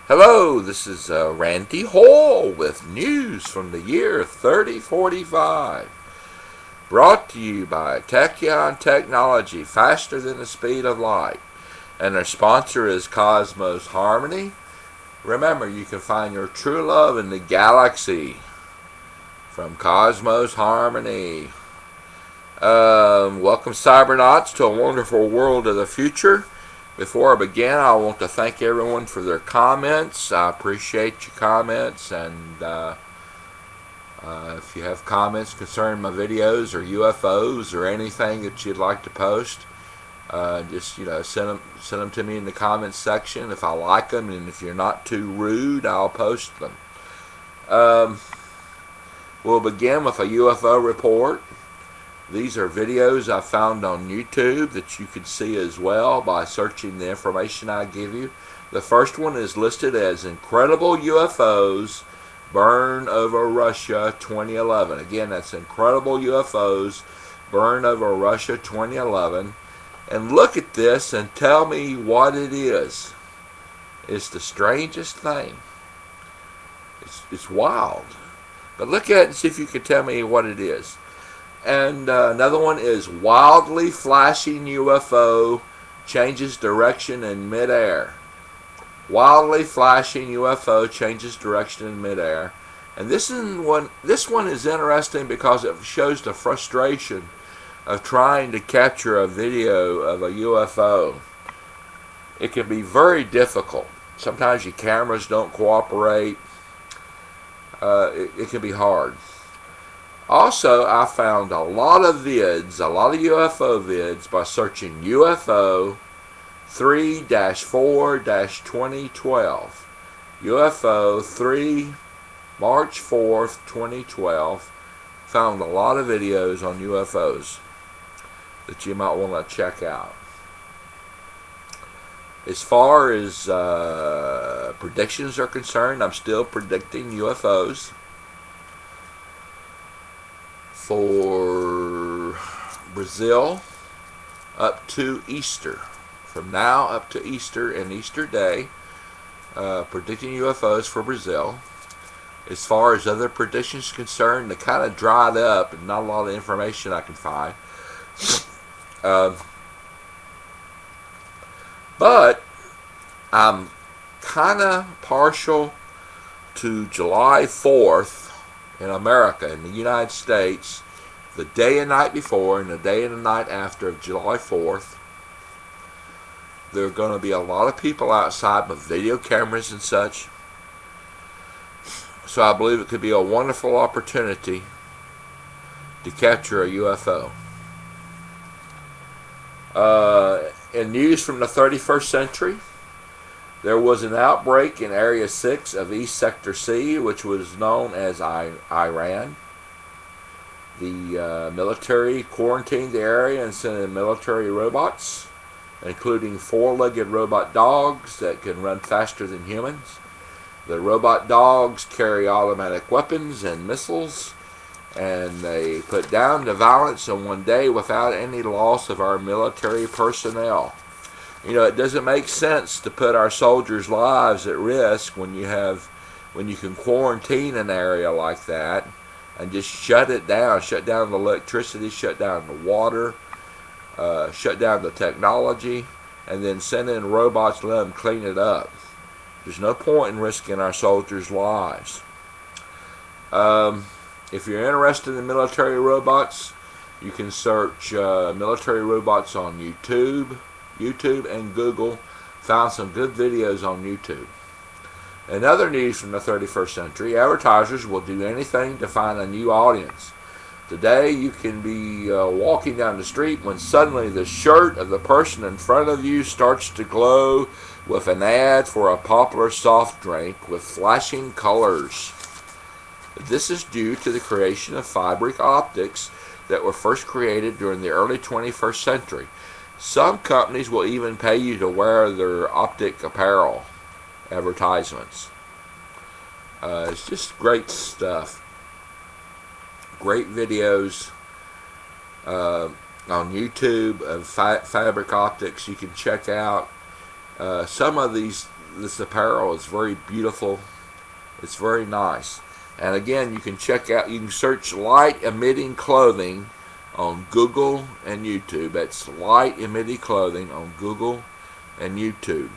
Hello, this is Randy Hall with news from the year 3045. Brought to you by Tachyon Technology, faster than the speed of light. And our sponsor is Cosmos Harmony. Remember, you can find your true love in the galaxy from Cosmos Harmony. Welcome, Cybernauts, to a wonderful world of the future. Before I begin, I want to thank everyone for their comments. I appreciate your comments, and if you have comments concerning my videos or UFOs or anything that you'd like to post, just send them to me in the comments section if I like them, and if you're not too rude, I'll post them. We'll begin with a UFO report. These are videos I found on YouTube that you can see as well by searching the information I give you. The first one is listed as Incredible UFOs Burn Over Russia 2011. Again, that's Incredible UFOs Burn Over Russia 2011. And look at this and tell me what it is. It's the strangest thing. It's wild. But look at it and see if you can tell me what it is. And another one is Wildly Flashing UFO Changes Direction in Midair. Wildly Flashing UFO Changes Direction in Midair. And this one is interesting because it shows the frustration of trying to capture a video of a UFO. It can be very difficult. Sometimes your cameras don't cooperate. It can be hard. Also, I found a lot of UFO vids by searching UFO 3-4-2012. UFO 3 March 4th, 2012. Found a lot of videos on UFOs that you might want to check out. As far as predictions are concerned, I'm still predicting UFOs for Brazil up to Easter. From now up to Easter and Easter Day, predicting UFOs for Brazil. As far as other predictions concerned, they kind of dried up and not a lot of information I can find. But I'm kind of partial to July 4th in America, in the United States, the day and night before and the day and the night after of July 4th. There are going to be a lot of people outside with video cameras and such. So I believe it could be a wonderful opportunity to capture a UFO. In news from the 31st century, there was an outbreak in Area 6 of East Sector C, which was known as Iran. The military quarantined the area and sent in military robots, including four-legged robot dogs that can run faster than humans. The robot dogs carry automatic weapons and missiles, and they put down the violence in one day without any loss of our military personnel. It doesn't make sense to put our soldiers' lives at risk when you can quarantine an area like that and just shut it down, shut down the electricity, shut down the water, shut down the technology, and then send in robots to let them clean it up. There's no point in risking our soldiers' lives. If you're interested in military robots, you can search military robots on YouTube and Google. Found some good videos on YouTube. In other news from the 31st century, advertisers will do anything to find a new audience. Today, you can be walking down the street when suddenly the shirt of the person in front of you starts to glow with an ad for a popular soft drink with flashing colors. This is due to the creation of fiber optics that were first created during the early 21st century. Some companies will even pay you to wear their optic apparel advertisements. It's just great stuff. Great videos on YouTube of fabric optics you can check out. Some of these this apparel is very beautiful. It's very nice. And again, you can search light emitting clothing on Google and YouTube. That's light emitting clothing on Google and YouTube.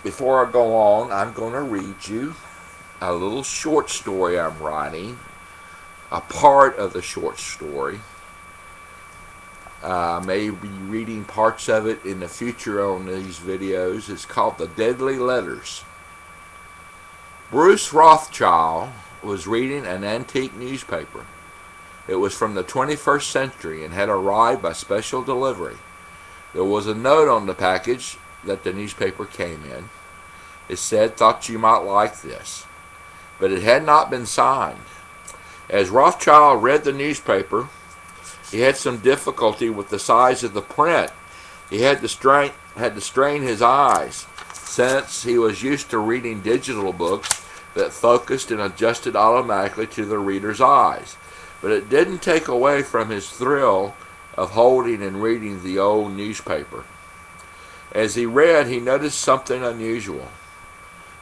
Before I go on, I'm going to read you a little short story I'm writing, a part of the short story. I may be reading parts of it in the future on these videos. It's called The Deadly Letters. Bruce Rothschild was reading an antique newspaper. It was from the 21st century and had arrived by special delivery. There was a note on the package that the newspaper came in. It said, "Thought you might like this." But it had not been signed. As Rothschild read the newspaper, he had some difficulty with the size of the print. He had to strain his eyes, since he was used to reading digital books that focused and adjusted automatically to the reader's eyes. But it didn't take away from his thrill of holding and reading the old newspaper. As he read, he noticed something unusual.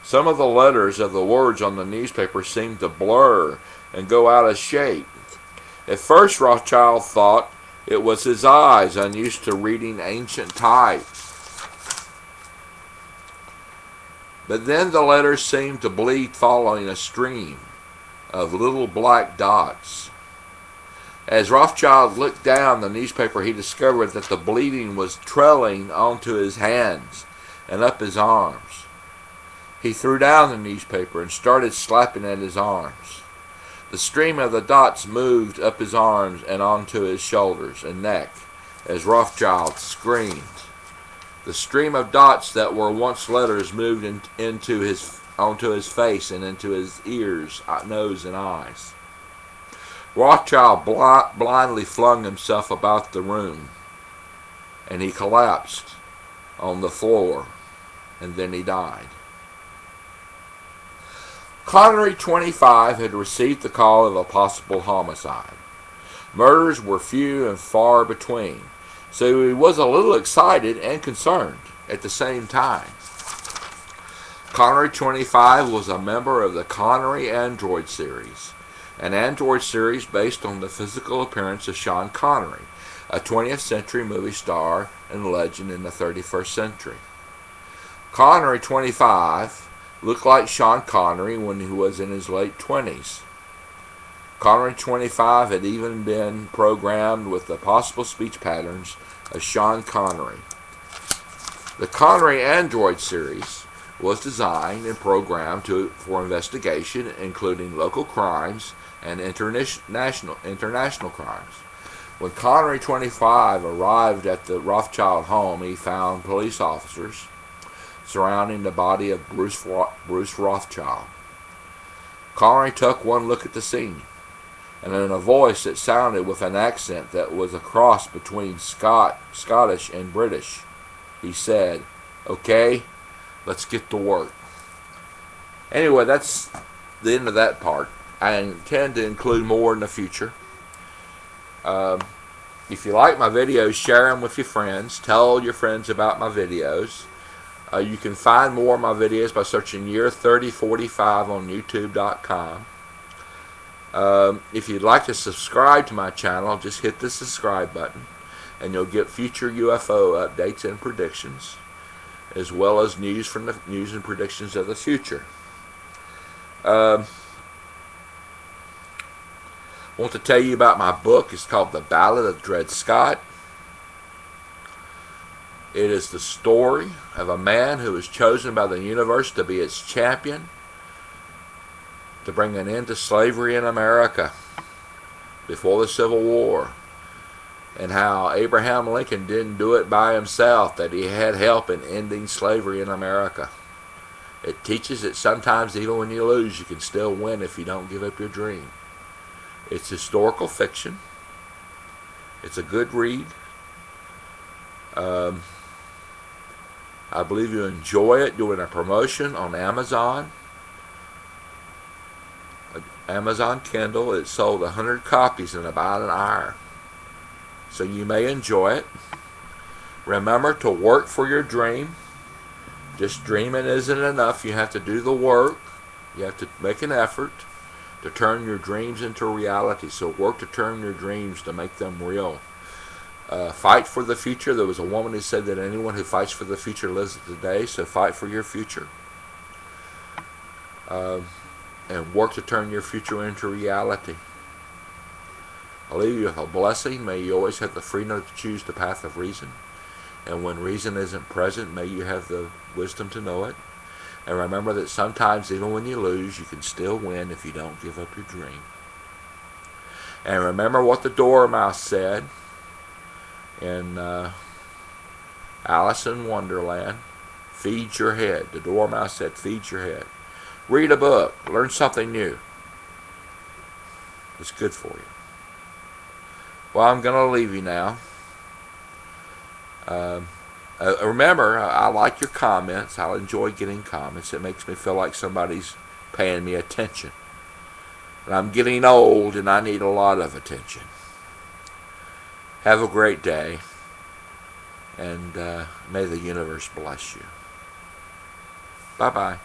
Some of the letters of the words on the newspaper seemed to blur and go out of shape. At first, Rothschild thought it was his eyes, unused to reading ancient type. But then the letters seemed to bleed following a stream of little black dots. As Rothschild looked down the newspaper, he discovered that the bleeding was trailing onto his hands and up his arms. He threw down the newspaper and started slapping at his arms. The stream of the dots moved up his arms and onto his shoulders and neck as Rothschild screamed. The stream of dots that were once letters moved onto his face and into his ears, nose, and eyes. Rothschild blindly flung himself about the room, and he collapsed on the floor, and then he died. Connery 25 had received the call of a possible homicide. Murders were few and far between, so he was a little excited and concerned at the same time. Connery 25 was a member of the Connery Android series, an android series based on the physical appearance of Sean Connery, a 20th century movie star and legend in the 31st century. Connery 25 looked like Sean Connery when he was in his late 20s. Connery 25 had even been programmed with the possible speech patterns of Sean Connery. The Connery Android series was designed and programmed for investigation, including local crimes and international crimes. When Connery 25 arrived at the Rothschild home, he found police officers surrounding the body of Bruce Rothschild. Connery took one look at the scene, and in a voice that sounded with an accent that was a cross between Scottish and British, he said, "Okay, let's get to work." Anyway, that's the end of that part. I intend to include more in the future. If you like my videos, share them with your friends. Tell your friends about my videos. You can find more of my videos by searching Year 3045 on YouTube.com. If you'd like to subscribe to my channel, just hit the subscribe button, and you'll get future UFO updates and predictions, as well as news and predictions of the future. I want to tell you about my book. It's called The Ballad of Dred Scott. It is the story of a man who was chosen by the universe to be its champion, to bring an end to slavery in America before the Civil War, and how Abraham Lincoln didn't do it by himself, that he had help in ending slavery in America. It teaches that sometimes even when you lose, you can still win if you don't give up your dream. It's historical fiction. It's a good read. I believe you enjoy it. Doing a promotion on Amazon. Amazon Kindle. It sold 100 copies in about an hour. So you may enjoy it. Remember to work for your dream. Just dreaming isn't enough. You have to do the work. You have to make an effort to turn your dreams into reality. So work to turn your dreams to make them real. Fight for the future. There was a woman who said that anyone who fights for the future lives today. So fight for your future. And work to turn your future into reality. I leave you with a blessing. May you always have the freedom to choose the path of reason. And when reason isn't present, may you have the wisdom to know it. And remember that sometimes, even when you lose, you can still win if you don't give up your dream. And remember what the Dormouse said in Alice in Wonderland. Feed your head. The Dormouse said, feed your head. Read a book. Learn something new. It's good for you. Well, I'm going to leave you now. Remember, I like your comments. I enjoy getting comments. It makes me feel like somebody's paying me attention. But I'm getting old and I need a lot of attention. Have a great day. And may the universe bless you. Bye-bye.